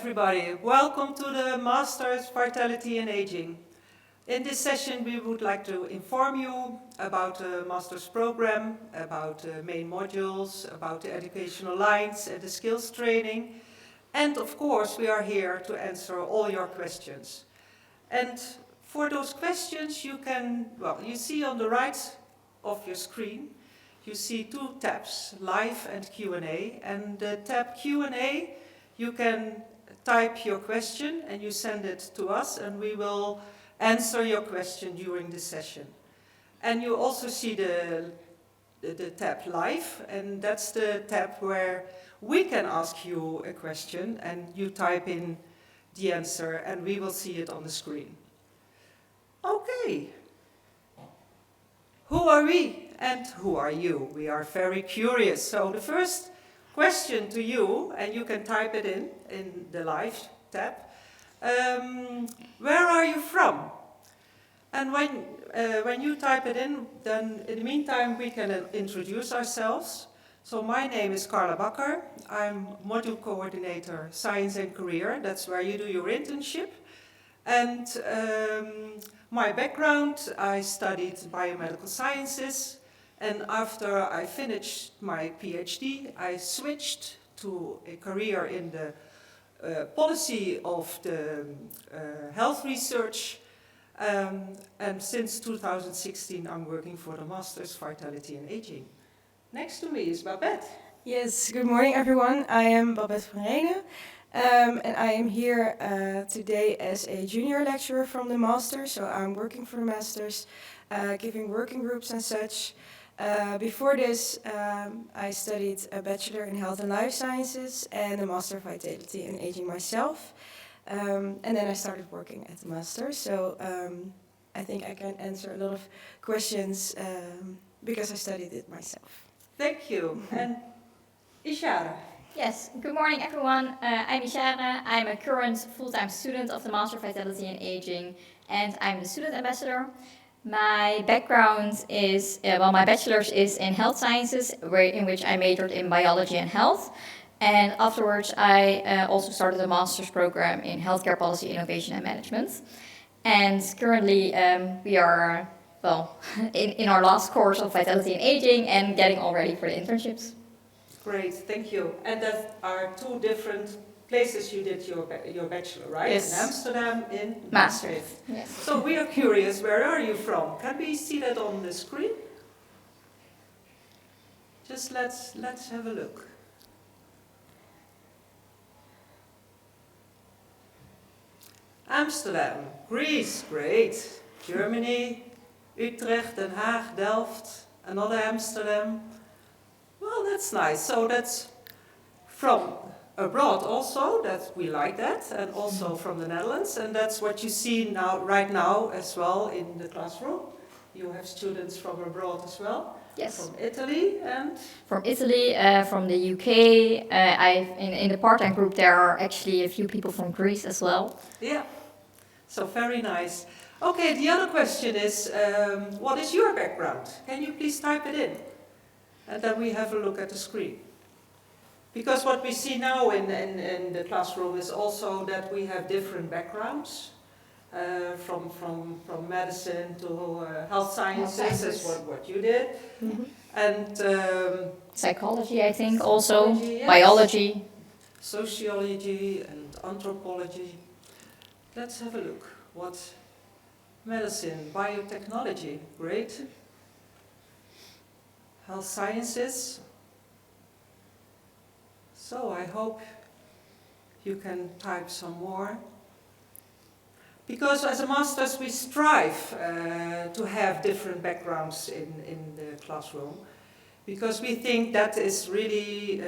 everybody. Welcome to the Master's Vitality and Aging. In this session, we would like to inform you about the Master's program, about the main modules, about the educational lines and the skills training. And of course, we are here to answer all your questions. And for those questions, you see on the right of your screen, you see two tabs, Live and Q&A. And the tab Q&A, you can type your question and you send it to us, and we will answer your question during the session. And you also see the tab Live, and that's the tab where we can ask you a question and you type in the answer and we will see it on the screen. Okay. Who are we and who are you? We are very curious. So the first question to you, and you can type it in the Live tab. Where are you from? And when you type it in, then in the meantime we can introduce ourselves. So my name is Carla Bakker. I'm module coordinator, science and career. That's where you do your internship. And my background, I studied biomedical sciences. And after I finished my PhD, I switched to a career in the policy of the health research. And since 2016, I'm working for the Master's Vitality and Aging. Next to me is Babette. Yes, good morning everyone. I am Babette van Renen. And I am here today as a junior lecturer from the Master. So I'm working for the Masters, giving working groups and such. Before this, I studied a Bachelor in Health and Life Sciences and a Master of Vitality and Aging myself. And then I started working at the Master. So I think I can answer a lot of questions because I studied it myself. Thank you. And Ishara. Yes, good morning everyone. I'm Ishara. I'm a current full-time student of the Master of Vitality and Aging, and I'm the student ambassador. My background is, my bachelor's is in health sciences, in which I majored in biology and health. And afterwards, I also started a master's program in healthcare policy, innovation and management. And currently, we are, in our last course of Vitality and Aging and getting all ready for the internships. Great, thank you. And that are two different places you did your bachelor, right? Yes. In Amsterdam, in Maastricht. Yes. So we are curious, where are you from? Can we see that on the screen? Just let's have a look. Amsterdam, Greece, great. Germany, Utrecht, Den Haag, Delft, another Amsterdam. Well, that's nice. So that's from abroad also, that we like that, and also from the Netherlands, and that's what you see right now as well in the classroom. You have students from abroad as well. Yes. From Italy and? From Italy, from the UK. In the part-time group there are actually a few people from Greece as well. Yeah, so very nice. Okay, the other question is, what is your background? Can you please type it in? And then we have a look at the screen. Because what we see now in the classroom is also that we have different backgrounds, from medicine to health sciences, is what you did. Mm-hmm. And psychology, I think, also, yes. biology. Sociology and anthropology. Let's have a look. What medicine, biotechnology, great. Health sciences. So I hope you can type some more. Because as a master's we strive to have different backgrounds in the classroom. Because we think that is really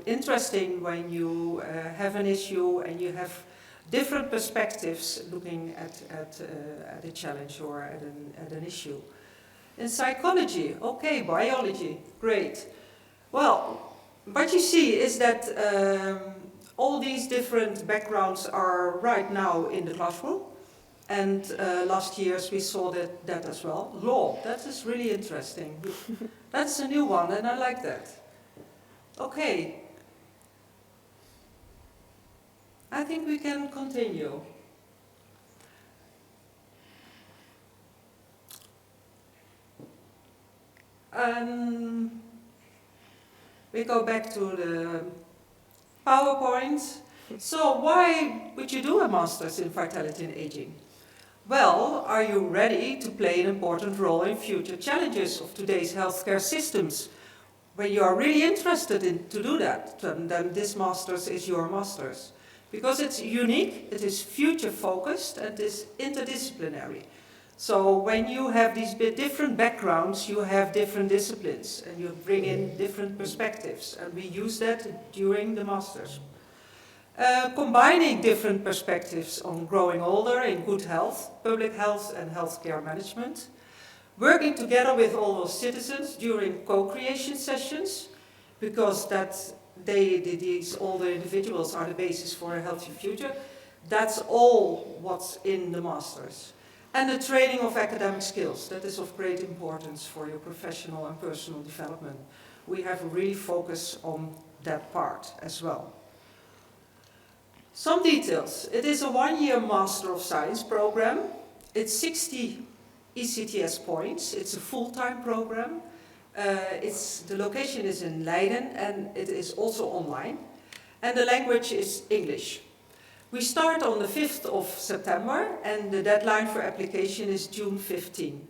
interesting when you have an issue and you have different perspectives looking at a challenge or at an issue. In psychology, okay, biology, great. Well, what you see is that all these different backgrounds are right now in the classroom. And last years we saw that as well. Law, that is really interesting. That's a new one and I like that. Okay. I think we can continue. We go back to the PowerPoint. So why would you do a master's in vitality and aging? Well, are you ready to play an important role in future challenges of today's healthcare systems? When you are really interested in to do that, then this master's is your master's. Because it's unique, it is future focused, and it is interdisciplinary. So when you have these different backgrounds, you have different disciplines, and you bring in different perspectives, and we use that during the master's. Combining different perspectives on growing older in good health, public health and healthcare management. Working together with all those citizens during co-creation sessions, because these older individuals are the basis for a healthy future. That's all what's in the masters. And the training of academic skills, that is of great importance for your professional and personal development. We have a really focus on that part as well. Some details. It is a one-year Master of Science program. It's 60 ECTS points. It's a full-time program. The location is in Leiden and it is also online. And the language is English. We start on the 5th of September and the deadline for application is June 15.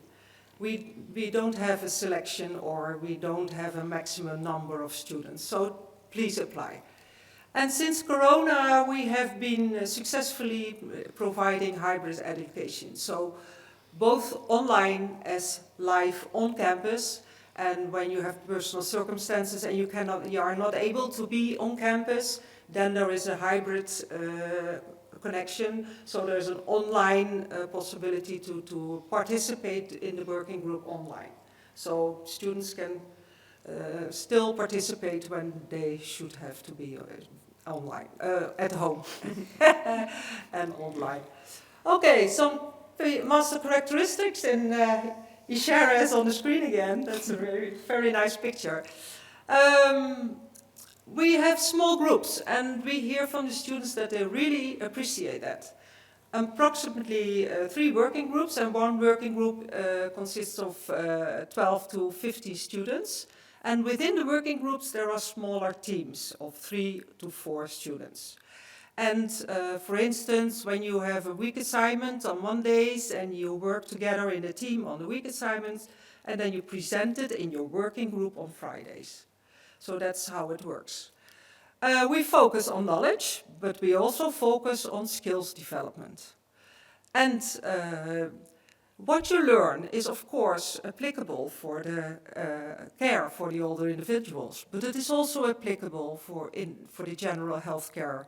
We don't have a selection or we don't have a maximum number of students, so please apply. And since Corona, we have been successfully providing hybrid education. So both online as live on campus. And when you have personal circumstances and you are not able to be on campus, then there is a hybrid connection. So there's an online possibility to participate in the working group online. So students can still participate when they should have to be online, at home and online. Okay, some master characteristics, and Ishara is on the screen again. That's a very, very nice picture. We have small groups, and we hear from the students that they really appreciate that. Approximately 3 working groups, and one working group consists of 12 to 50 students. And within the working groups, there are smaller teams of 3 to 4 students. And for instance, when you have a week assignment on Mondays and you work together in a team on the week assignments, and then you present it in your working group on Fridays. So that's how it works. We focus on knowledge, but we also focus on skills development. And what you learn is, of course, applicable for the care for the older individuals, but it is also applicable for the general healthcare,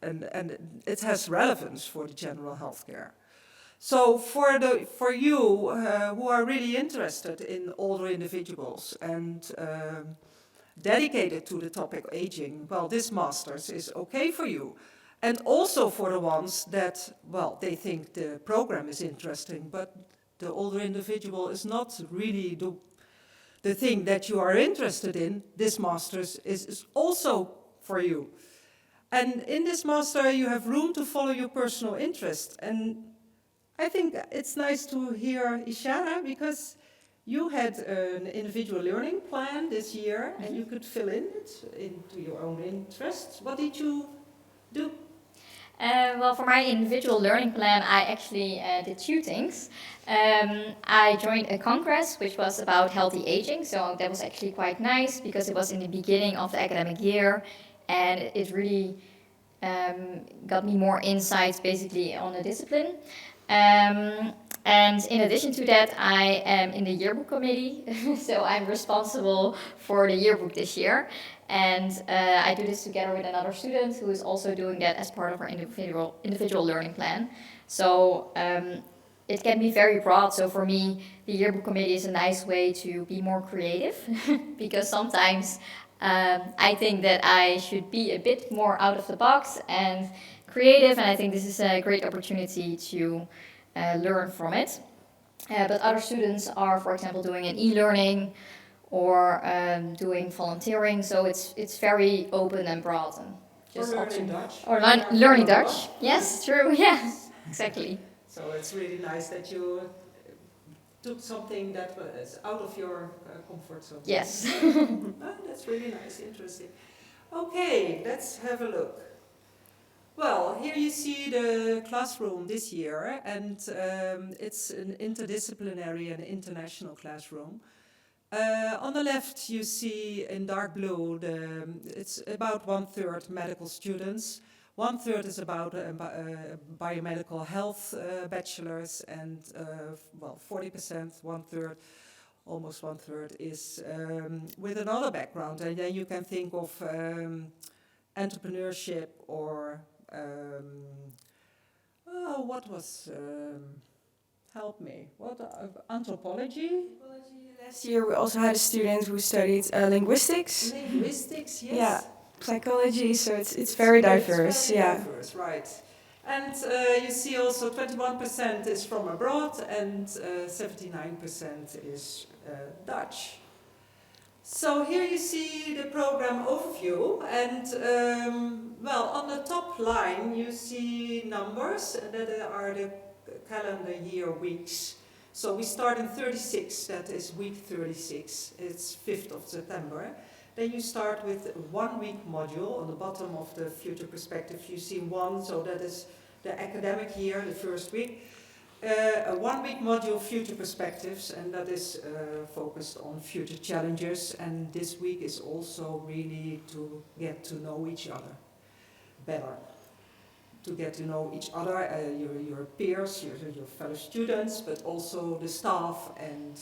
and it has relevance for the general healthcare. So for you who are really interested in older individuals and dedicated to the topic of aging, well, this master's is okay for you. And also for the ones that, well, they think the program is interesting, but the older individual is not really the thing that you are interested in, this master's is also for you. And in this master, you have room to follow your personal interest. And I think it's nice to hear Ishara, because you had an individual learning plan this year, and you could fill in it into your own interests. What did you do? Well, for my individual learning plan, I actually did 2 things. I joined a congress which was about healthy aging, so that was actually quite nice because it was in the beginning of the academic year, and it really got me more insights basically on the discipline. And in addition to that, I am in the yearbook committee, so I'm responsible for the yearbook this year. And I do this together with another student who is also doing that as part of our individual learning plan. So it can be very broad. So for me, the yearbook committee is a nice way to be more creative because sometimes I think that I should be a bit more out of the box and creative. And I think this is a great opportunity to learn from it. But other students are, for example, doing an e-learning or doing volunteering, so it's very open and broad. just or option. learning Dutch. Or learning Dutch. Yes, true. Yeah, exactly. So it's really nice that you took something that was out of your comfort zone. Yes. That's really nice, interesting. Okay, let's have a look. Well, here you see the classroom this year, and it's an interdisciplinary and international classroom. On the left, you see in dark blue, it's about 1/3 medical students. 1/3 is about biomedical health bachelors, and 40%, 1/3, almost 1/3 is with another background. And then you can think of entrepreneurship or help me, anthropology? Last year we also had a student who studied linguistics. Linguistics, yes. Yeah, psychology, so it's very diverse, very yeah. diverse, right. And you see also 21% is from abroad and 79% is Dutch. So here you see the program overview, and on the top line you see numbers that are the calendar year weeks. So we start in 36, that is week 36, it's 5th of September. Then you start with a 1-week module. On the bottom of the future perspective you see 1, so that is the academic year, the first week. A 1-week module, future perspectives, and that is focused on future challenges. And this week is also really to get to know each other better. To get to know each other, your peers, your fellow students, but also the staff and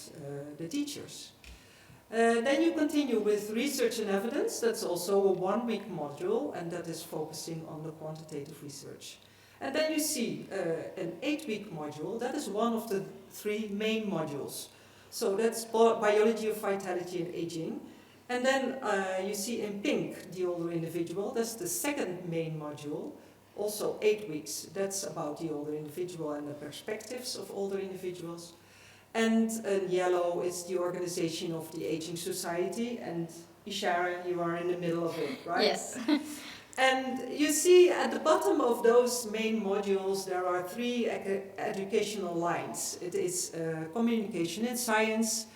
the teachers. Then you continue with research and evidence. That's also a 1-week module, and that is focusing on the quantitative research. And then you see an 8-week module. That is one of the 3 main modules. So that's biology of vitality and aging. And then you see in pink the older individual. That's the 2nd main module. Also 8 weeks. That's about the older individual and the perspectives of older individuals. And in yellow is the organization of the aging society. And Ishara, you are in the middle of it, right? Yes. And you see at the bottom of those main modules there are 3 educational lines. It is communication in science,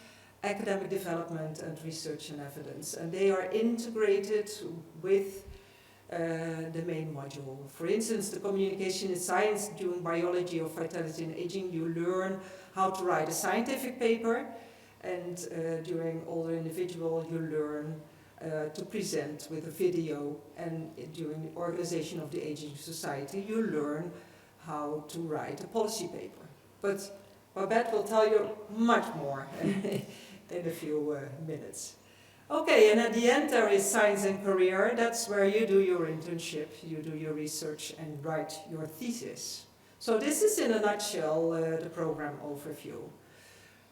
academic development, and research and evidence. And they are integrated with the main module. For instance, the communication in science, during biology of vitality and aging, you learn how to write a scientific paper. And during older individual, you learn to present with a video, and during the organization of the aging society you learn how to write a policy paper. But Babette will tell you much more in a few minutes. Okay, and at the end there is science and career. That's where you do your internship, you do your research and write your thesis. So this is in a nutshell the program overview.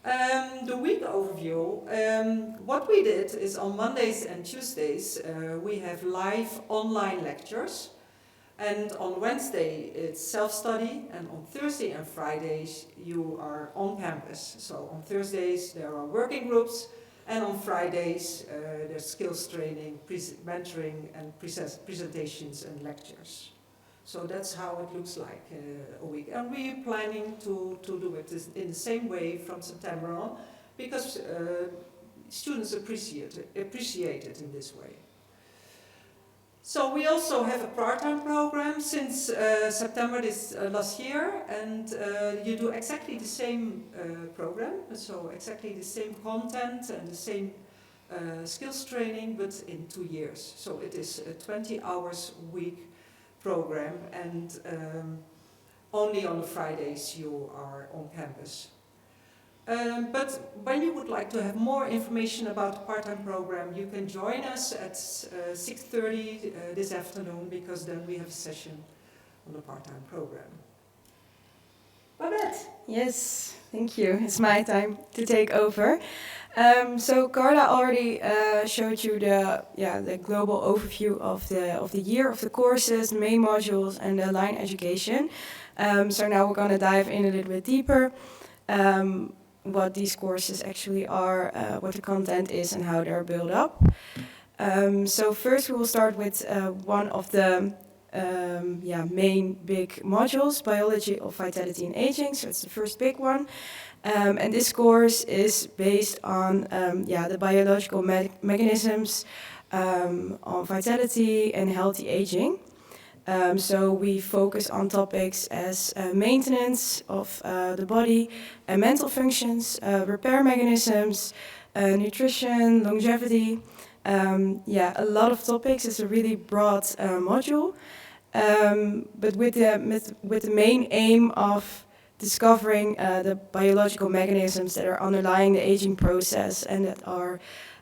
The week overview, what we did is on Mondays and Tuesdays we have live online lectures, and on Wednesday it's self-study, and on Thursday and Fridays you are on campus. So on Thursdays there are working groups, and on Fridays there's skills training, mentoring and presentations and lectures. So that's how it looks like a week. And we're planning to do it in the same way from September on, because students appreciate it in this way. So we also have a part-time program since September last year, and you do exactly the same program, so exactly the same content and the same skills training, but in 2 years. So it is a 20 hours a week program, and only on the Fridays you are on campus. But when you would like to have more information about the part-time program, you can join us at 6:30 this afternoon, because then we have a session on the part-time program. Babette? Yes, thank you. It's my time to take over. So Carla already showed you the global overview of the year, of the courses, the main modules, and the line education. So now we're going to dive in a little bit deeper. What these courses actually are, what the content is, and how they're built up. So first we will start with one of the main big modules, Biology of Vitality and Aging. So it's the first big one. And this course is based on the biological mechanisms on vitality and healthy aging. So we focus on topics as maintenance of the body and mental functions, repair mechanisms, nutrition, longevity. A lot of topics. It's a really broad module, but with the main aim of discovering the biological mechanisms that are underlying the aging process and that are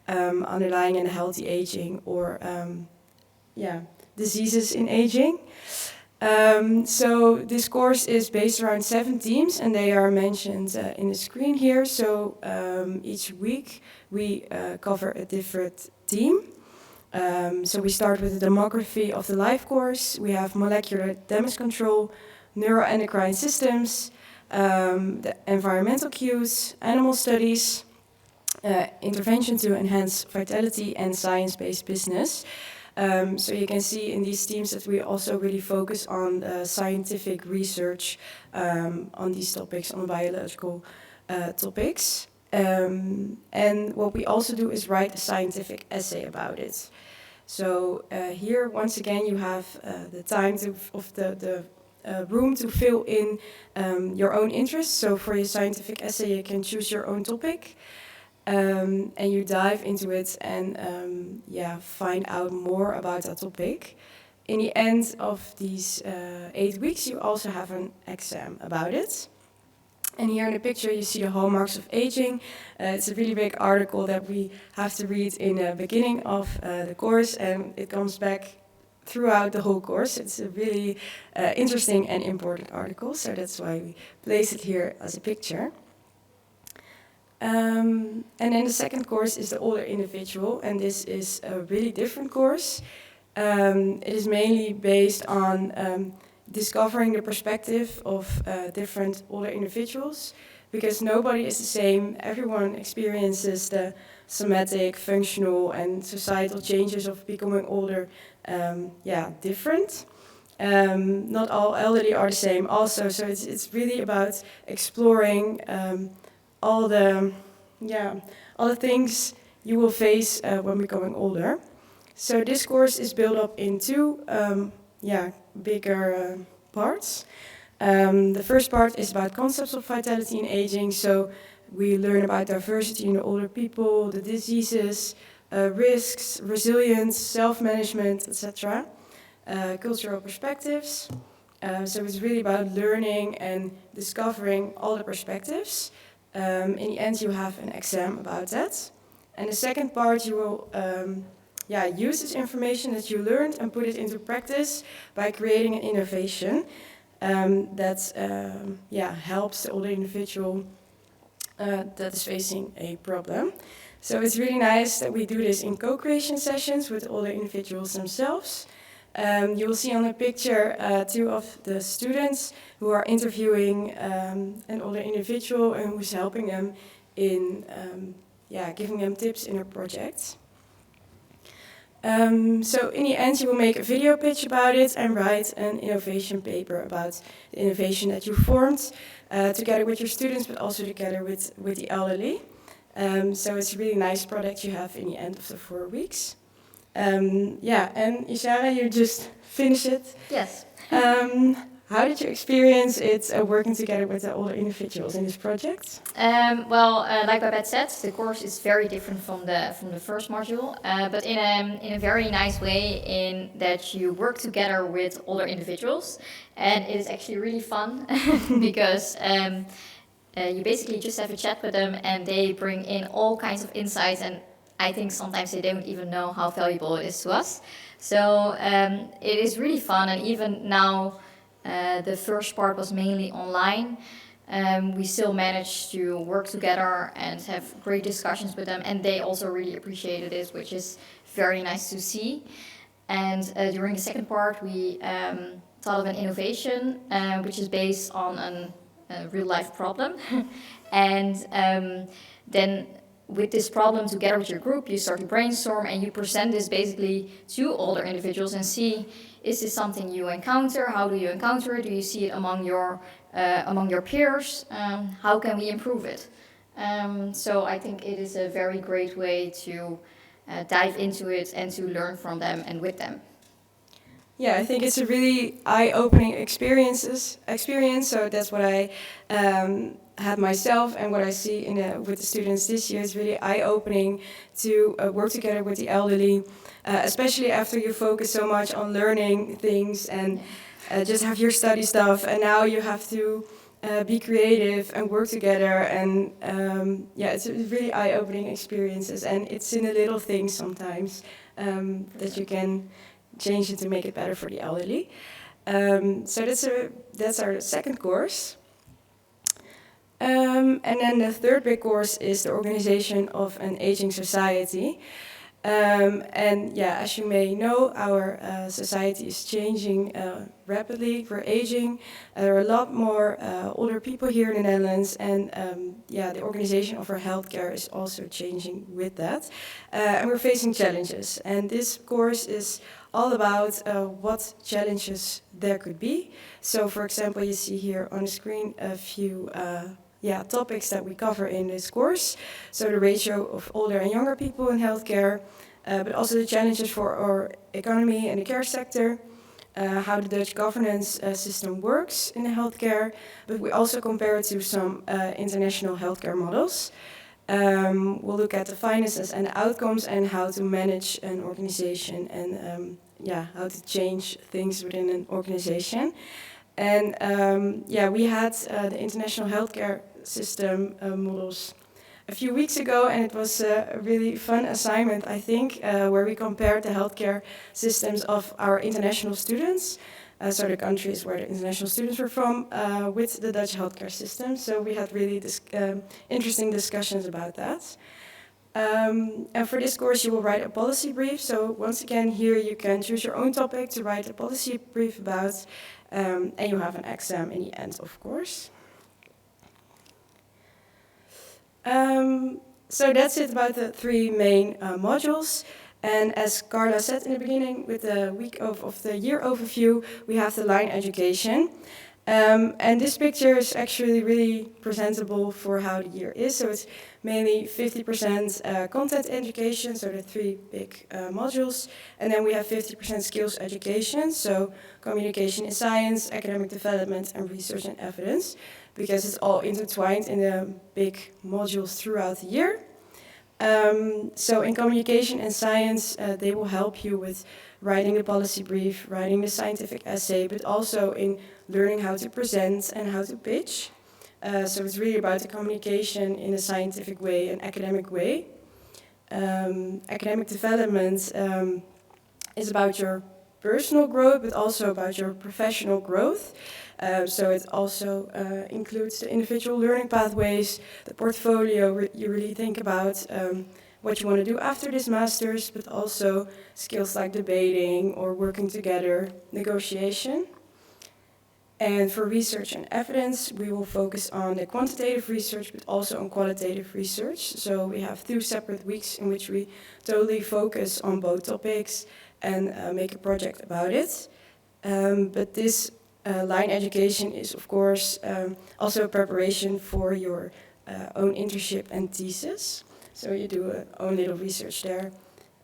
underlying in healthy aging or diseases in aging. So this course is based around 7 themes, and they are mentioned in the screen here. So each week we cover a different theme. So we start with the demography of the life course. We have molecular damage control, neuroendocrine systems, the environmental cues, animal studies, intervention to enhance vitality, and science-based business. So you can see in these themes that we also really focus on scientific research on these topics, on biological topics. And what we also do is write a scientific essay about it. So here, once again, you have the time of the room to fill in your own interests. So for your scientific essay, you can choose your own topic. And you dive into it and find out more about that topic. In the end of these 8 weeks, you also have an exam about it. And here in the picture, you see the hallmarks of aging. It's a really big article that we have to read in the beginning of the course, and it comes back throughout the whole course. It's a really interesting and important article, so that's why we place it here as a picture. And then the second course is the older individual, and this is a really different course. It is mainly based on discovering the perspective of different older individuals, because nobody is the same. Everyone experiences the somatic, functional, and societal changes of becoming older, different. Not all elderly are the same also, so it's really about exploring all the things you will face when becoming older. So this course is built up in 2 bigger parts. The first part is about concepts of vitality and aging. So we learn about diversity in the older people, the diseases, risks, resilience, self-management, etc. Cultural perspectives. So it's really about learning and discovering all the perspectives. In the end, you have an exam about that. And the second part, you will use this information that you learned and put it into practice by creating an innovation that helps the older individual that is facing a problem. So it's really nice that we do this in co-creation sessions with older individuals themselves. You will see on the picture 2 of the students who are interviewing an older individual and who's helping them in giving them tips in their projects. So in the end, you will make a video pitch about it and write an innovation paper about the innovation that you formed together with your students, but also together with the elderly. So it's a really nice product you have in the end of the 4 weeks. And Ishara, you just finished it. Yes. How did you experience it working together with the older individuals in this project? Like Babette said, the course is very different from the first module, but in a very nice way, in that you work together with older individuals, and it is actually really fun because you basically just have a chat with them, and they bring in all kinds of insights, and I think sometimes they don't even know how valuable it is to us. So it is really fun, and even now. The first part was mainly online. We still managed to work together and have great discussions with them, and they also really appreciated it, which is very nice to see. And during the second part, we thought of an innovation, which is based on a real-life problem. And then with this problem together with your group, you start to brainstorm and you present this basically to older individuals and see, is this something you encounter? How do you encounter it? Do you see it among your peers? How can we improve it? So I think it is a very great way to dive into it and to learn from them and with them. Yeah, I think it's a really eye-opening experience. So that's what I had myself, and what I see with the students this year is really eye-opening to work together with the elderly, especially after you focus so much on learning things and just have your study stuff, and now you have to be creative and work together. And yeah, it's really eye-opening experiences, and it's in the little things sometimes that you can change it to make it better for the elderly. So that's our second course. And then the third big course is the organization of an aging society. And yeah, as you may know, our society is changing rapidly. We're aging. There are a lot more older people here in the Netherlands, and yeah, the organization of our healthcare is also changing with that. And we're facing challenges. And this course is all about what challenges there could be. So, for example, you see here on the screen a few topics that we cover in this course. So the ratio of older and younger people in healthcare, but also the challenges for our economy and the care sector, how the Dutch governance system works in the healthcare, but we also compare it to some international healthcare models. We'll look at the finances and the outcomes and how to manage an organization and how to change things within an organization. And we had the international healthcare system models a few weeks ago, and it was a really fun assignment, I think, where we compared the healthcare systems of our international students, so the countries where the international students were from, with the Dutch healthcare system. So we had really interesting discussions about that. And for this course, you will write a policy brief. So once again, here you can choose your own topic to write a policy brief about, and you have an exam in the end, of course. So that's it about the three main modules. And as Carla said in the beginning, with the week of the year overview, we have the line education. And this picture is actually really presentable for how the year is. So it's mainly 50% content education, so the three big modules. And then we have 50% skills education, so communication in science, academic development, and research and evidence, because it's all intertwined in the big modules throughout the year. So in communication and science, they will help you with writing the policy brief, writing the scientific essay, but also in learning how to present and how to pitch. So it's really about the communication in a scientific way, an academic way. Academic development is about your personal growth, but also about your professional growth. So it also includes the individual learning pathways, the portfolio you really think about what you want to do after this master's, but also skills like debating or working together, negotiation. And for research and evidence, we will focus on the quantitative research, but also on qualitative research. So we have 2 separate weeks in which we totally focus on both topics and make a project about it. But this line education is, of course, also a preparation for your own internship and thesis. So you do your own little research there,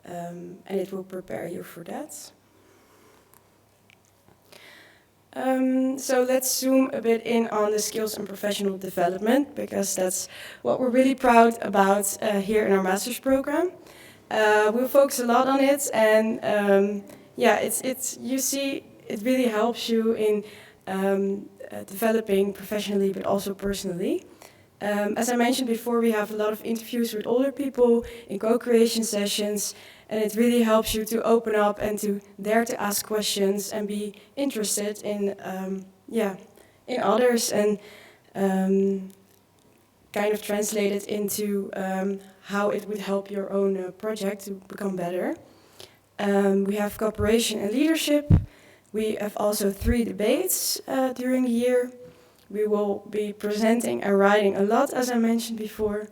and it will prepare you for that. So let's zoom a bit in on the skills and professional development, because that's what we're really proud about here in our master's program. We'll focus a lot on it, and you see, it really helps you in developing professionally, but also personally. As I mentioned before, we have a lot of interviews with older people in co-creation sessions, and it really helps you to open up and to dare to ask questions and be interested in others, and kind of translate it into how it would help your own project to become better. We have cooperation and leadership. We have also 3 debates during the year. We will be presenting and writing a lot, as I mentioned before.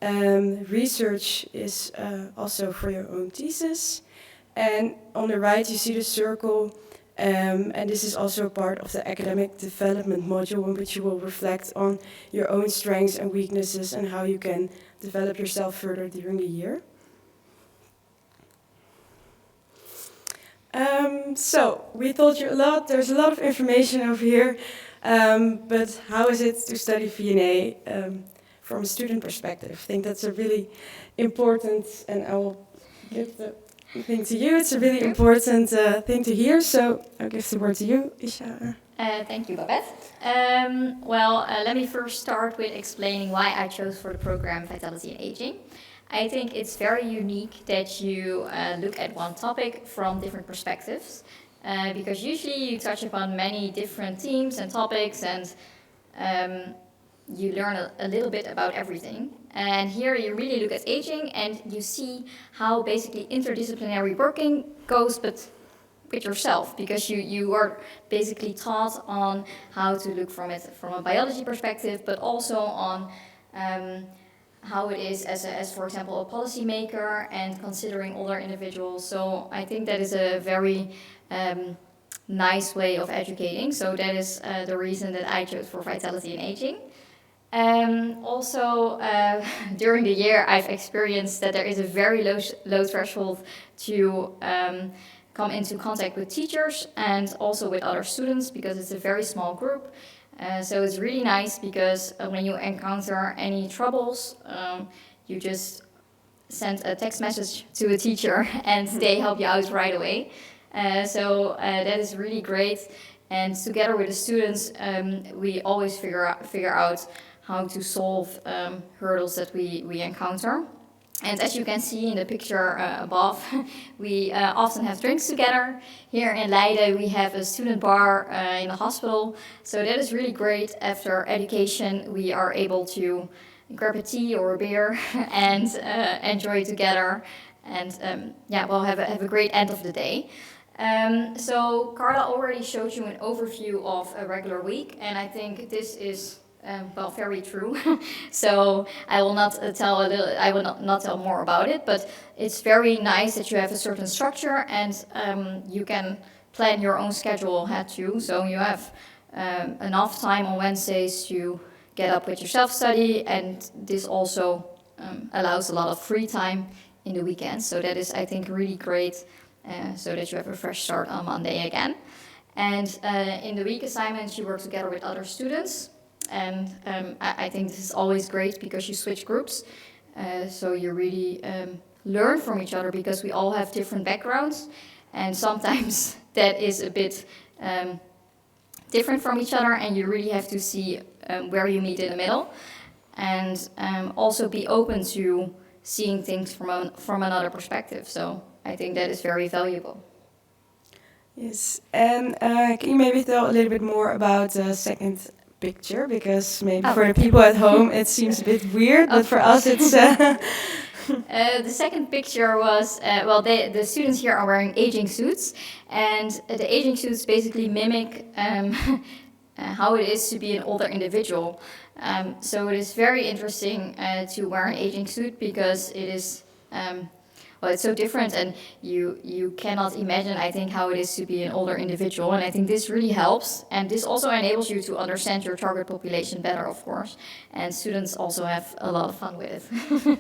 Research is also for your own thesis. And on the right, you see the circle. And this is also part of the academic development module in which you will reflect on your own strengths and weaknesses and how you can develop yourself further during the year. So we told you a lot. There's a lot of information over here. But how is it to study VNA from a student perspective? I think that's a really important, and I will give the thing to you. It's a really important thing to hear. So I'll give the word to you, Ishara. Thank you, Babette. Let me first start with explaining why I chose for the program Vitality and Aging. I think it's very unique that you look at one topic from different perspectives, because usually you touch upon many different themes and topics, and you learn a little bit about everything. And here you really look at aging, and you see how basically interdisciplinary working goes, but with yourself, because you are basically taught on how to look from it from a biology perspective, but also on how it is as for example, a policymaker and considering older individuals. So I think that is a very nice way of educating. So that is the reason that I chose for Vitality and Aging. During the year, I've experienced that there is a very low threshold to come into contact with teachers and also with other students, because it's a very small group. So it's really nice because when you encounter any troubles, you just send a text message to a teacher and they help you out right away. So that is really great. And together with the students, we always figure out how to solve hurdles that we encounter. And as you can see in the picture above, we often have drinks together. Here in Leiden, we have a student bar in the hospital. So that is really great. After education, we are able to grab a tea or a beer and enjoy together. And we'll have a great end of the day. So Carla already showed you an overview of a regular week. And I think this is very true. So I will not tell more about it, but it's very nice that you have a certain structure and you can plan your own schedule ahead too. So you have enough time on Wednesdays to get up with your self-study, and this also allows a lot of free time in the weekends. So that is, I think, really great, so that you have a fresh start on Monday again. And in the week assignments, you work together with other students. And I think this is always great because you switch groups. So you really learn from each other, because we all have different backgrounds. And sometimes that is a bit different from each other. And you really have to see where you meet in the middle. And also be open to seeing things from another perspective. So I think that is very valuable. Yes. And can you maybe tell a little bit more about the second picture, because maybe for the people at home it seems a bit weird, but for us it's the second picture was the students here are wearing aging suits, and the aging suits basically mimic how it is to be an older individual. So it is very interesting to wear an aging suit, because it is it's so different, and you cannot imagine, I think, how it is to be an older individual. And I think this really helps, and this also enables you to understand your target population better, of course. And students also have a lot of fun with it.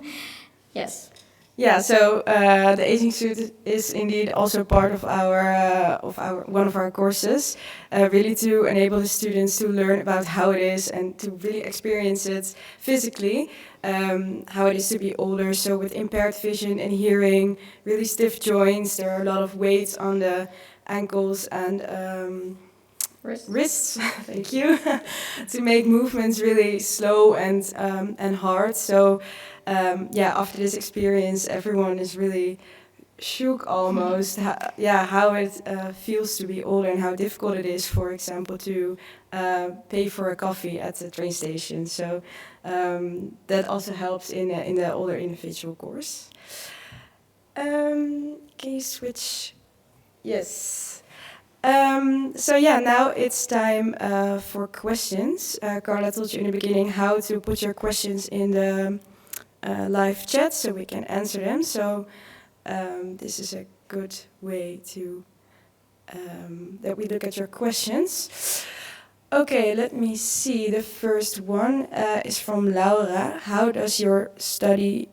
Yes. Yeah. So the aging suit is indeed also part of one of our courses, really to enable the students to learn about how it is and to really experience it physically. How it is to be older, so with impaired vision and hearing, really stiff joints, there are a lot of weights on the ankles and wrists, thank you, to make movements really slow and hard. So after this experience, everyone is really shook almost, how it feels to be older and how difficult it is, for example, to pay for a coffee at the train station. So that also helps in the older individual course. Can you switch? Yes. Now it's time for questions. Carla told you in the beginning how to put your questions in the live chat so we can answer them. So this is a good way to that we look at your questions. Okay, let me see. The first one is from Laura. How does your study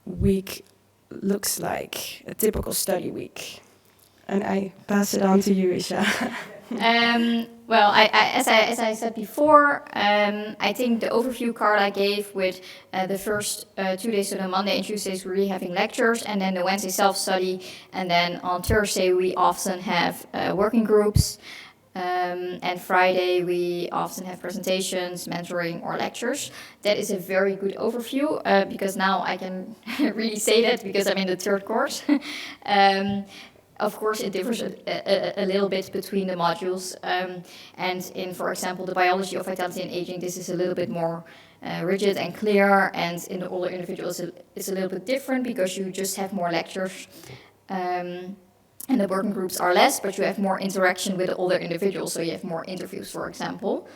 week looks like? A typical study week? And I pass it on to you, Isha. Well, as I said before, I think the overview card I gave with the first 2 days, so the Monday and Tuesdays, we're really having lectures, and then the Wednesday self-study, and then on Thursday we often have working groups, and Friday we often have presentations, mentoring, or lectures. That is a very good overview, because now I can really say that because I'm in the third course. Of course, it differs a little bit between the modules. And in, for example, the biology of vitality and aging, this is a little bit more rigid and clear. And in the older individuals, it's a little bit different because you just have more lectures. And the working groups are less, but you have more interaction with the older individuals. So you have more interviews, for example.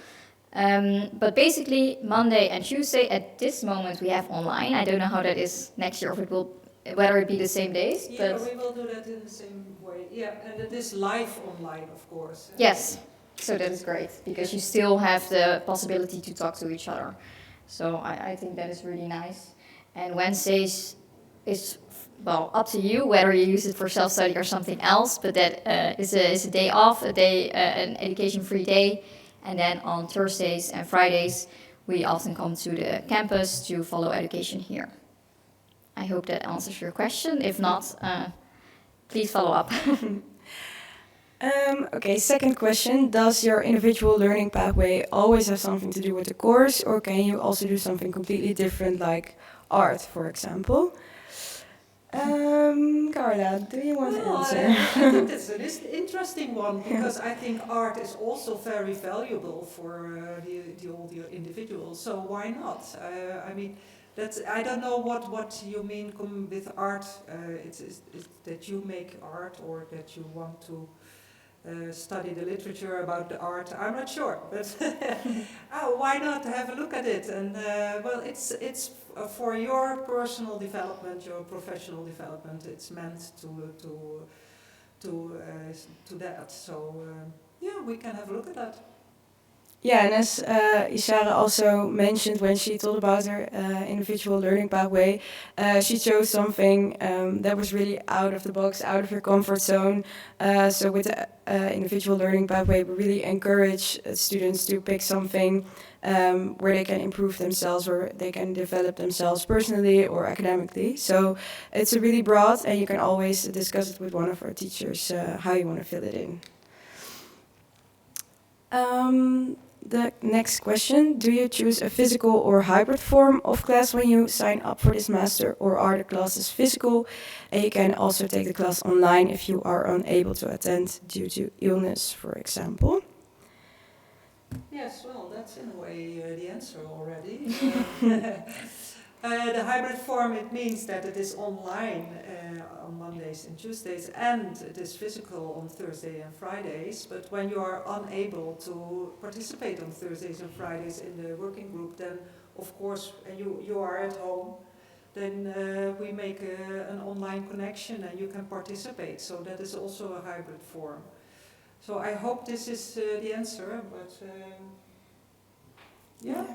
But basically, Monday and Tuesday, at this moment, we have online. I don't know how that is next year, if it will, whether it be the same days. Yeah, but we will do that in the same way. Yeah, and it is live online, of course. Yes, so that is great, because you still have the possibility to talk to each other. So I think that is really nice. And Wednesdays is, well, up to you whether you use it for self-study or something else, but that is a day off, an education-free day. And then on Thursdays and Fridays, we often come to the campus to follow education here. I hope that answers your question. If not, please follow up. Okay, second question. Does your individual learning pathway always have something to do with the course, or can you also do something completely different, like art, for example? Carla, do you want to answer? I think that's an interesting one, because I think art is also very valuable for the older individuals. So why not? I mean, I don't know what you mean with art. It's that you make art, or that you want to study the literature about the art. I'm not sure, but why not have a look at it? And well, it's for your personal development, your professional development. It's meant to that. So yeah, we can have a look at that. Yeah, and as Ishara also mentioned when she told about her individual learning pathway, she chose something that was really out of the box, out of your comfort zone. So with the individual learning pathway, we really encourage students to pick something where they can improve themselves, or they can develop themselves personally or academically. So it's a really broad, and you can always discuss it with one of our teachers, how you want to fill it in. The next question, do you choose a physical or hybrid form of class when you sign up for this master, or are the classes physical and you can also take the class online if you are unable to attend due to illness, for example? Yes, well, that's in a way the answer already. The hybrid form, it means that it is online on Mondays and Tuesdays, and it is physical on Thursday and Fridays. But when you are unable to participate on Thursdays and Fridays in the working group, then of course, and you are at home, then we make an online connection and you can participate. So that is also a hybrid form. So I hope this is the answer, but yeah.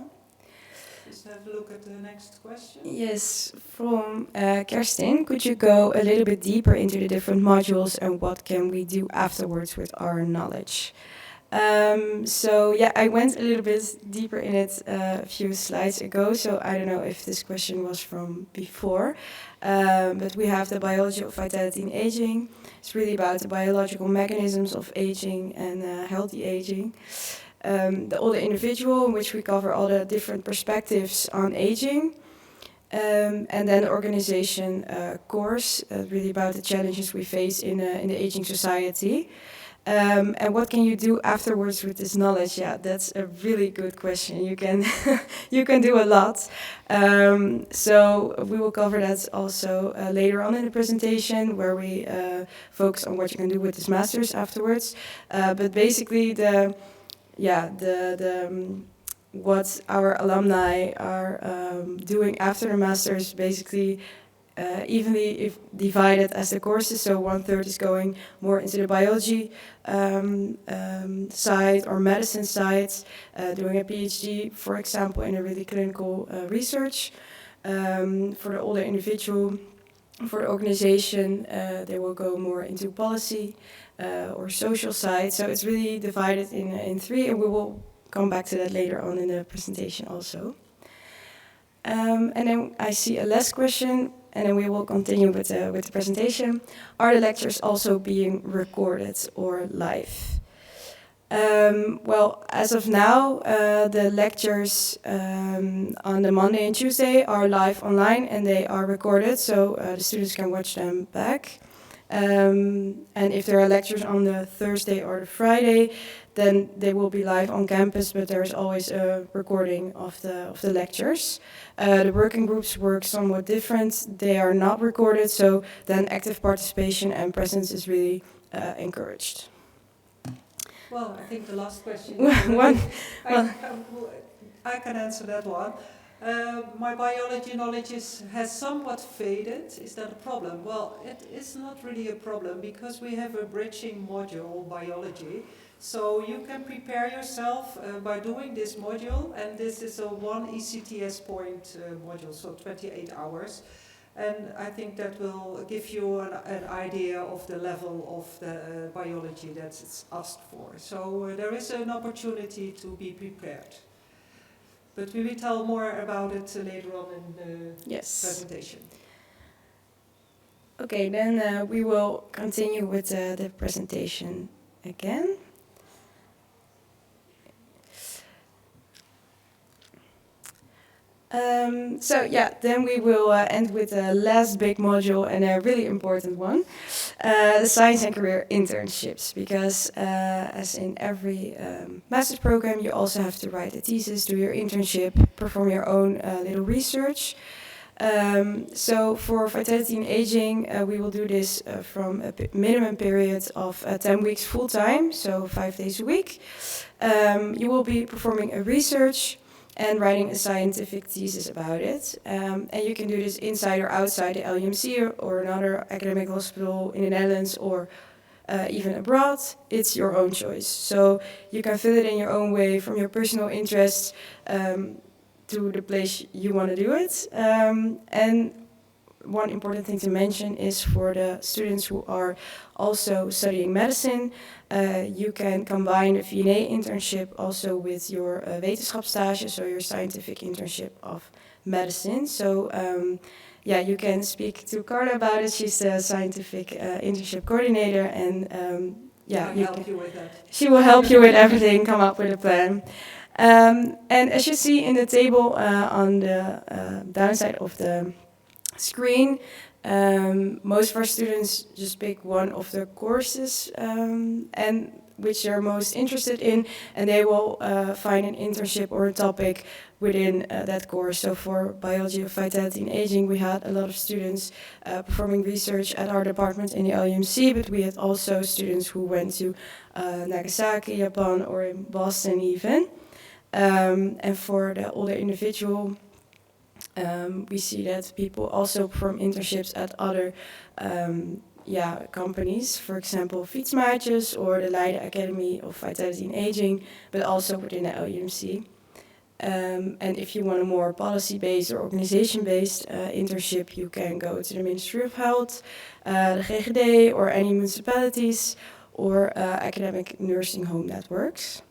Just have a look at the next question. Yes, from Kerstin, could you go a little bit deeper into the different modules and what can we do afterwards with our knowledge? So yeah, I went a little bit deeper in it a few slides ago, so I don't know if this question was from before, but we have the biology of vitality and aging. It's really about the biological mechanisms of aging and healthy aging. The older individual, in which we cover all the different perspectives on aging. And then the organization course, really about the challenges we face in the aging society. And what can you do afterwards with this knowledge? Yeah, that's a really good question. You can you can do a lot. So we will cover that also later on in the presentation, where we focus on what you can do with this master's afterwards. But basically, what our alumni are doing after the master's, basically evenly divided as the courses. So 1/3 is going more into the biology side or medicine side, doing a PhD, for example, in a really clinical research. For the older individual, for the organization, they will go more into policy or social side. So it's really divided in three, and we will come back to that later on in the presentation also. And then I see a last question, and then we will continue with the presentation. Are the lectures also being recorded or live? Well, as of now, the lectures on the Monday and Tuesday are live online, and they are recorded, so the students can watch them back. And if there are lectures on the Thursday or the Friday, then they will be live on campus, but there is always a recording of the lectures. The working groups work somewhat different. They are not recorded, so then active participation and presence is really encouraged. Well, I think the last question. I can answer that one. My biology knowledge has somewhat faded. Is that a problem? Well, it is not really a problem because we have a bridging module, biology. So you can prepare yourself by doing this module, and this is a 1 ECTS point module, so 28 hours. And I think that will give you an idea of the level of the biology that's asked for. So there is an opportunity to be prepared. But we will tell more about it later on in the presentation. Okay, then we will continue with the presentation again. Then we will end with the last big module and a really important one, the science and career internships. Because as in every master's program, you also have to write a thesis, do your internship, perform your own little research. So for Vitality and Aging, we will do this from a minimum period of 10 weeks full-time, so 5 days a week. You will be performing a research and writing a scientific thesis about it. And you can do this inside or outside the LUMC or another academic hospital in the Netherlands or even abroad. It's your own choice. So you can fill it in your own way from your personal interests to the place you want to do it. And one important thing to mention is for the students who are also studying medicine, you can combine the VNA internship also with your wetenschapsstage, so your scientific internship of medicine. So you can speak to Carla about it. She's the scientific internship coordinator, and she will help you with everything, come up with a plan. And as you see in the table on the downside of the screen, most of our students just pick one of the courses and which they're most interested in, and they will find an internship or a topic within that course. So for Biology of Vitality and Aging, we had a lot of students performing research at our department in the LUMC, but we had also students who went to Nagasaki, Japan, or in Boston even. And for the older individual, we see that people also perform internships at other companies, for example, Fietsmaatjes or the Leiden Academy of Vitality and Aging, but also within the LUMC. And if you want a more policy-based or organization-based internship, you can go to the Ministry of Health, the GGD, or any municipalities, or academic nursing home networks.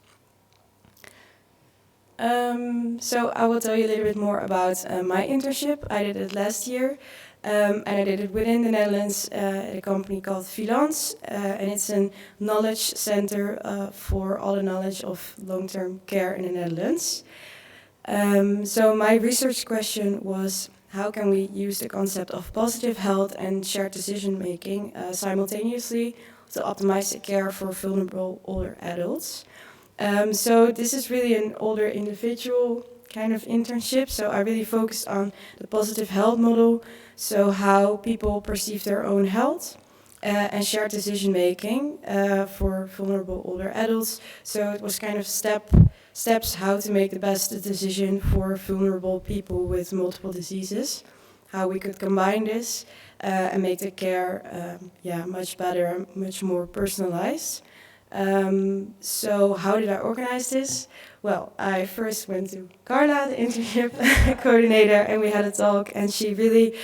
So I will tell you a little bit more about my internship. I did it last year, and I did it within the Netherlands at a company called Filans, and it's a knowledge center for all the knowledge of long-term care in the Netherlands. So my research question was, how can we use the concept of positive health and shared decision-making simultaneously to optimize the care for vulnerable older adults? So this is really an older individual kind of internship. So I really focused on the positive health model. So how people perceive their own health, and shared decision making for vulnerable older adults. So it was kind of steps how to make the best decision for vulnerable people with multiple diseases, how we could combine this and make the care much better, much more personalized. So how did I organize this? Well, I first went to Carla, the internship coordinator, and we had a talk, and she really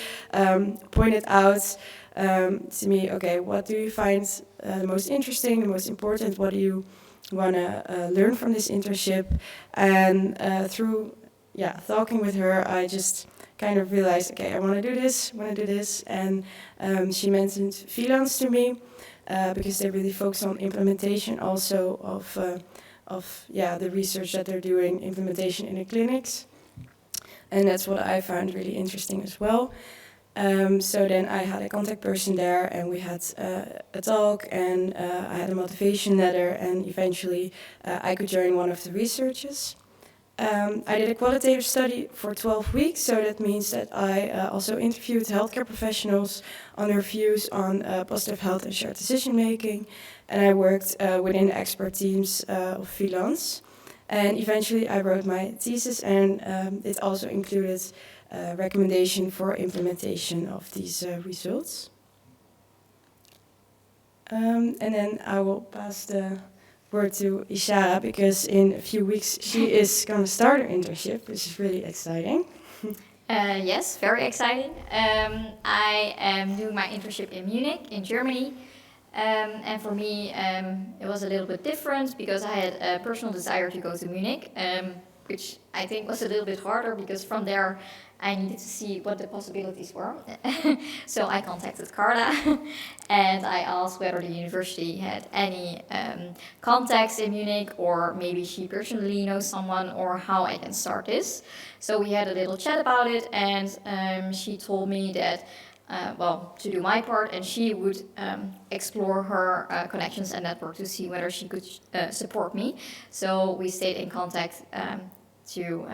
pointed out to me, okay, what do you find the most interesting, the most important? What do you want to learn from this internship? And through talking with her, I just kind of realized, okay, I want to do this. And she mentioned freelance to me because they really focus on implementation also of the research that they're doing, implementation in the clinics. And that's what I found really interesting as well. So then I had a contact person there, and we had a talk, and I had a motivation letter, and eventually I could join one of the researchers. I did a qualitative study for 12 weeks, so that means that I also interviewed healthcare professionals on their views on positive health and shared decision making, and I worked within expert teams of freelance. And eventually I wrote my thesis, and it also included recommendation for implementation of these results. And then I will pass the word to Ishara, because in a few weeks she is going to start her internship, which is really exciting. Yes, very exciting. I am doing my internship in Munich, in Germany. And for me, it was a little bit different because I had a personal desire to go to Munich, which I think was a little bit harder because from there I needed to see what the possibilities were. So I contacted Carla and I asked whether the university had any contacts in Munich, or maybe she personally knows someone, or how I can start this. So we had a little chat about it, and she told me that to do my part, and she would explore her connections and network to see whether she could support me. So we stayed in contact to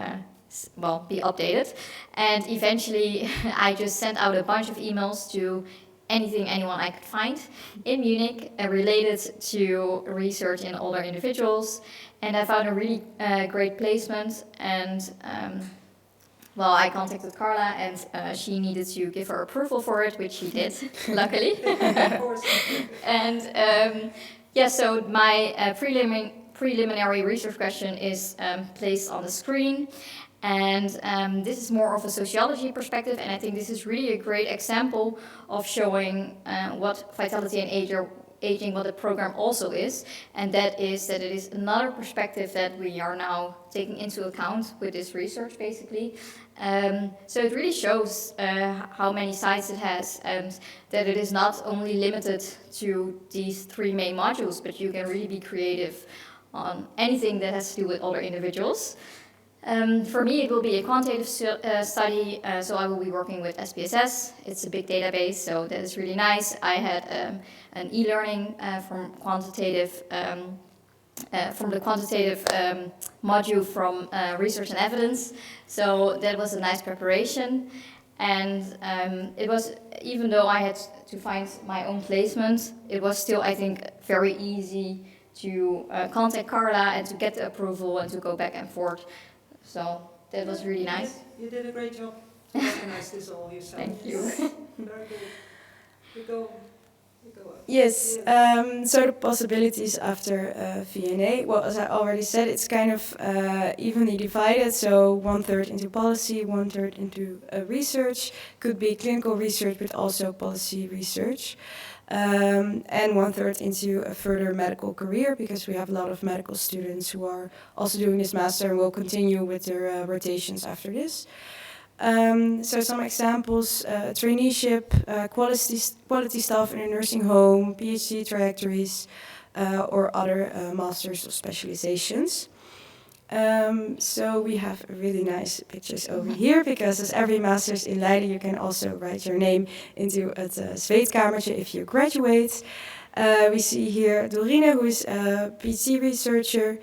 be updated. And eventually I just sent out a bunch of emails to anyone I could find in Munich related to research in older individuals. And I found a really great placement, and I contacted Carla, and she needed to give her approval for it, which she did, luckily. Of course. And so my preliminary research question is placed on the screen. And this is more of a sociology perspective, and I think this is really a great example of showing what Vitality and Aging, what the program also is, and that is that it is another perspective that we are now taking into account with this research, basically. So it really shows how many sides it has, and that it is not only limited to these three main modules, but you can really be creative on anything that has to do with older individuals. For me, it will be a quantitative study, so I will be working with SPSS. It's a big database, so that is really nice. I had an e-learning from the quantitative module from research and evidence, so that was a nice preparation. And it was, even though I had to find my own placement, it was still, I think, very easy to contact Carla and to get the approval and to go back and forth. So that was really nice. You did a great job to organize this all yourself. Thank you. Very good. You go on. Yes, so the possibilities after VNA, well, as I already said, it's kind of evenly divided, so 1/3 into policy, 1/3 into research, could be clinical research, but also policy research. And 1/3 into a further medical career, because we have a lot of medical students who are also doing this master and will continue with their rotations after this. So some examples: traineeship, quality staff in a nursing home, PhD trajectories, or other masters or specializations. So we have really nice pictures over here, because as every master's in Leiden, you can also write your name into het zweetkamertje if you graduate. We see here Dorine, who is a PhD researcher.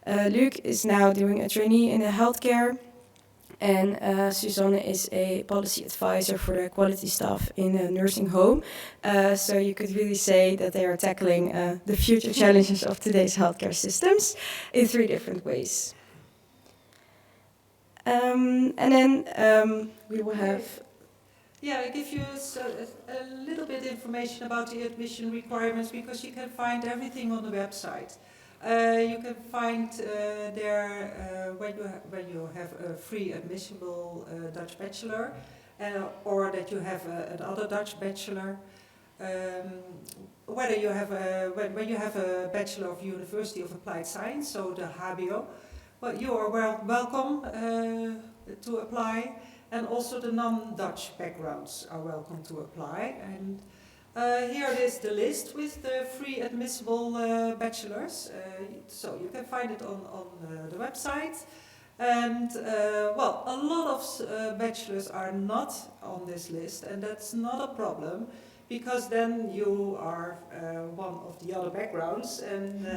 Luc is now doing a trainee in the healthcare. And Susanne is a policy advisor for the quality staff in a nursing home. So you could really say that they are tackling the future challenges of today's healthcare systems in 3 different ways. And then we will have... Yeah, I give you a little bit information about the admission requirements because you can find everything on the website. You can find there when you have a free admissible Dutch bachelor or that you have another Dutch bachelor. Whether you have when you have a Bachelor of University of Applied Science, so the HBO, well, you are welcome to apply, and also the non-Dutch backgrounds are welcome to apply. And here is the list with the free admissible bachelors. So you can find it on the website. And well, a lot of bachelors are not on this list, and that's not a problem, because then you are one of the other backgrounds, and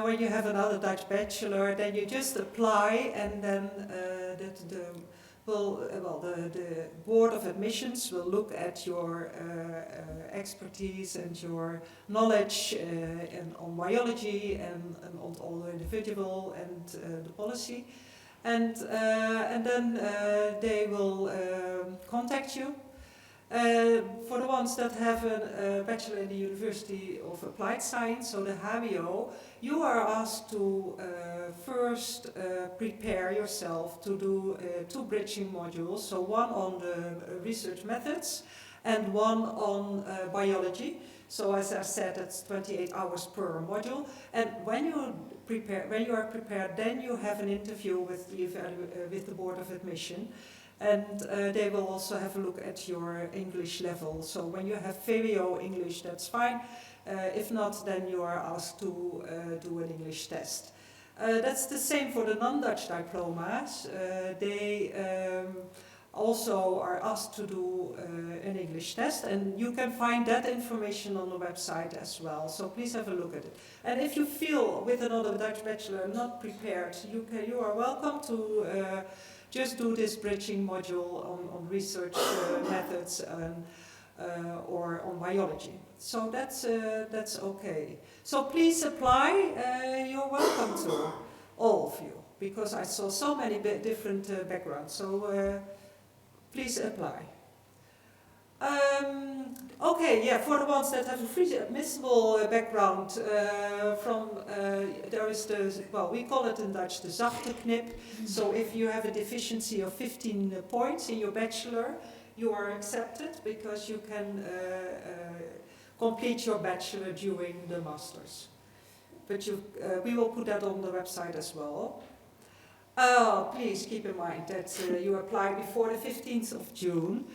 when you have another Dutch bachelor, then you just apply, and then the Board of Admissions will look at your expertise and your knowledge on biology and on all the individual and the policy, and then they will contact you. For the ones that have a bachelor in the University of Applied Science, so the HBO, you are asked to first prepare yourself to do 2 bridging modules, so one on the research methods and one on biology. So as I said, that's 28 hours per module. And when you are prepared, then you have an interview with the Board of Admission. And they will also have a look at your English level. So when you have VWO English, that's fine. If not, then you are asked to do an English test. That's the same for the non-Dutch diplomas. They also are asked to do an English test, and you can find that information on the website as well. So please have a look at it. And if you feel with another Dutch bachelor not prepared, you are welcome to just do this bridging module on research methods or on biology. So that's okay. So please apply. You're welcome to, all of you, because I saw so many different backgrounds. So please apply. Okay, yeah, for the ones that have a free admissible background there is we call it in Dutch the zachte knip. So if you have a deficiency of 15 points in your bachelor, you are accepted because you can complete your bachelor during the masters. But we will put that on the website as well. Please keep in mind that you apply before the 15th of June.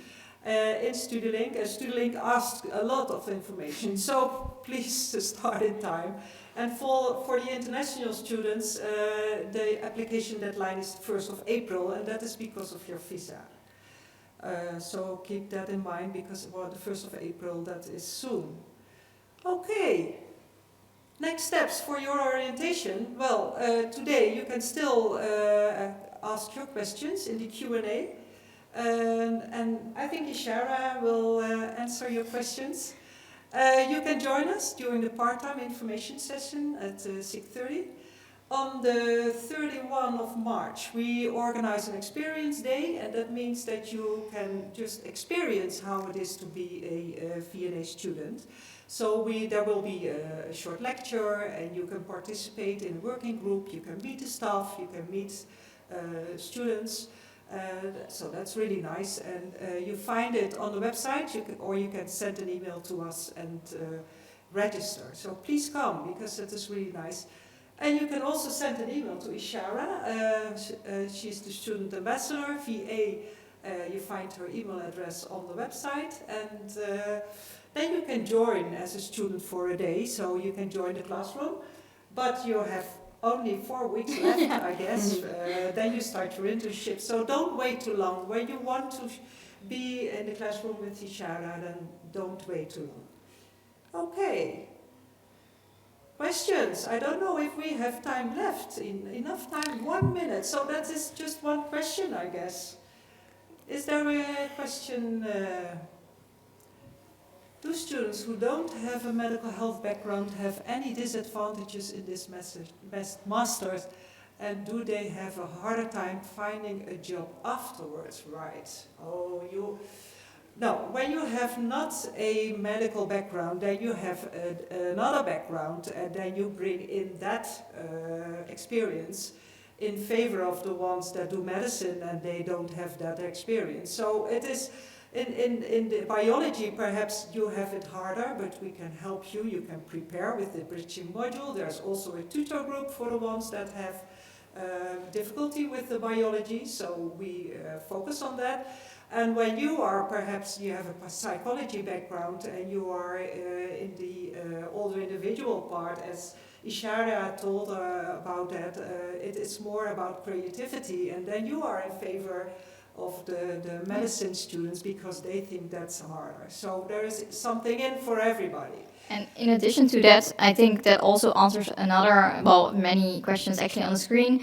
In StudiLink, StudiLink asked a lot of information, so please start in time. And for the international students, the application deadline is 1st of April, and that is because of your visa. So keep that in mind, because the 1st of April, that is soon. Okay, next steps for your orientation. Well, today you can still ask your questions in the Q&A. And I think Ishara will answer your questions. You can join us during the part-time information session at 6:30. On the 31 of March, we organize an experience day, and that means that you can just experience how it is to be a VNA student. So there will be a short lecture, and you can participate in a working group, you can meet the staff, you can meet students. So that's really nice, and you find it on the website, or you can send an email to us and register. So please come, because it is really nice. And you can also send an email to Ishara. She's the student ambassador, VA. You find her email address on the website, and then you can join as a student for a day, so you can join the classroom, but you have only 4 weeks left, I guess. Then you start your internship. So don't wait too long. When you want to be in the classroom with Ishara, then don't wait too long. Okay. questions. I don't know if we have time left. Enough time, 1 minute. So that is just one question, I guess. Is there a question? Do students who don't have a medical health background have any disadvantages in this master's? And do they have a harder time finding a job afterwards? Right. Oh, no, when you have not a medical background, then you have another background, and then you bring in that experience in favor of the ones that do medicine and they don't have that experience. So it is, in the biology, perhaps you have it harder, but we can help you. You can prepare with the bridging module. There's also a tutor group for the ones that have difficulty with the biology, so we focus on that. And when you are, perhaps you have a psychology background and you are in the older individual part, as Ishara told about that, it is more about creativity, and then you are in favor of the medicine students because they think that's harder. So there is something in for everybody. And in addition to that, I think that also answers many questions actually on the screen.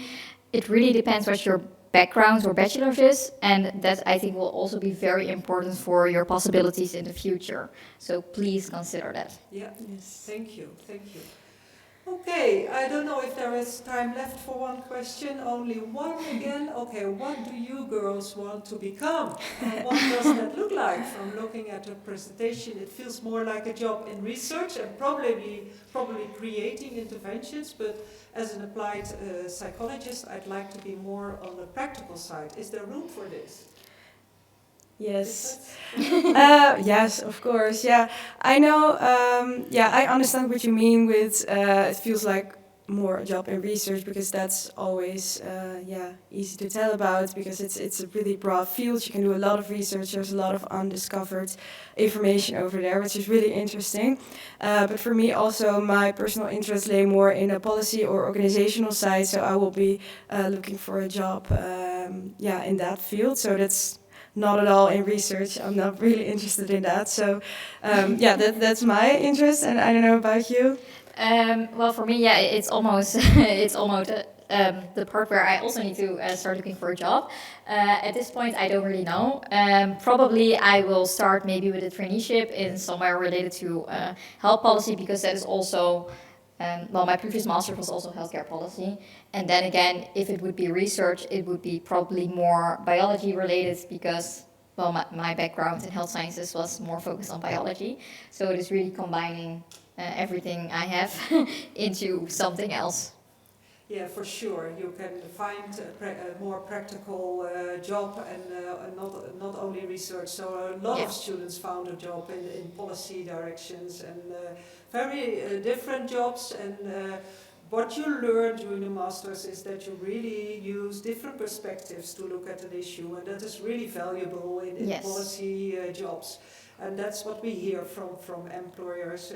It really depends what your background or bachelor's is, and that I think will also be very important for your possibilities in the future. So please consider that. Yeah, yes. Thank you. Okay, I don't know if there is time left for one question, only one again. Okay, what do you girls want to become? And what does that look like? From looking at the presentation, it feels more like a job in research and probably creating interventions, but as an applied psychologist, I'd like to be more on the practical side. Is there room for this? Yes. Yes, of course. Yeah, I know. I understand what you mean with it feels like more a job in research, because that's always easy to tell about, because it's a really broad field. You can do a lot of research. There's a lot of undiscovered information over there, which is really interesting. But for me also, my personal interest lay more in a policy or organizational side. So I will be looking for a job in that field. So that's not at all in research. I'm not really interested in that. So that's my interest, and I don't know about you. Well, for me, it's almost the part where I also need to start looking for a job. At this point, I don't really know. Probably I will start maybe with a traineeship in somewhere related to health policy, because that is also my previous master was also healthcare policy. And then again, if it would be research, it would be probably more biology related, because, my background in health sciences was more focused on biology. So it is really combining everything I have into something else. Yeah, for sure. You can find a more practical job and not only research. So a lot of students found a job in policy directions and very different jobs. And what you learn during the masters is that you really use different perspectives to look at an issue, and that is really valuable in policy jobs. And that's what we hear from employers.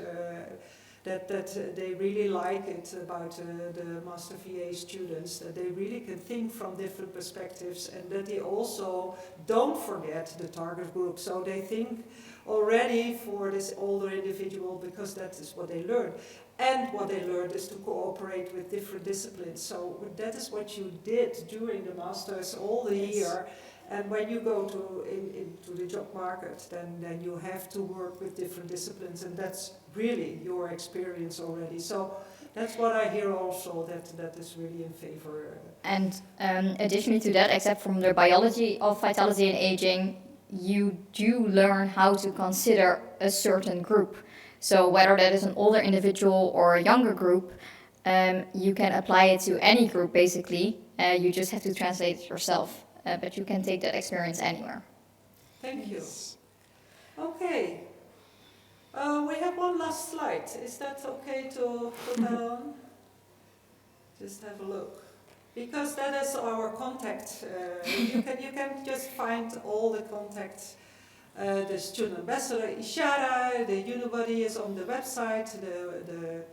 That they really like it about the Master VA students, that they really can think from different perspectives, and that they also don't forget the target group. So they think already for this older individual, because that is what they learn. And what they learned is to cooperate with different disciplines. So that is what you did during the Masters all the year. And when you go into the job market, then you have to work with different disciplines, and that's really your experience already. So that's what I hear also, that is really in favor. And additionally to that, except from the biology of vitality and aging, you do learn how to consider a certain group. So whether that is an older individual or a younger group, you can apply it to any group basically. You just have to translate it yourself. But you can take that experience anywhere. Thank you. Okay. We have one last slide. Is that okay to put that on? Just have a look. Because that is our contact. You can just find all the contacts. The student ambassador, Ishara, the Unibody is on the website, the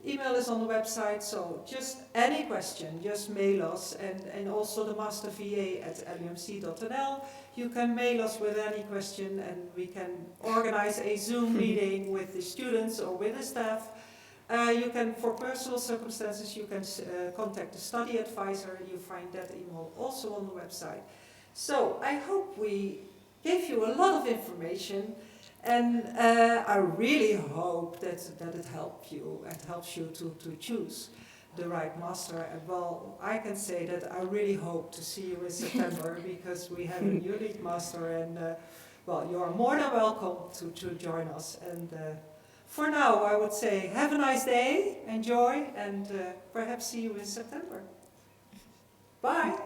email is on the website, so just any question, just mail us, and also the Master VA at lumc.nl. You can mail us with any question, and we can organize a Zoom meeting with the students or with the staff. you can, for personal circumstances, you can contact the study advisor. You find that email also on the website. So I hope we gave you a lot of information, and I really hope that it helps you to choose the right master. And well, I can say that I really hope to see you in September because we have a new lead master, and well, you are more than welcome to join us. And for now, I would say have a nice day, enjoy, and perhaps see you in September. Bye.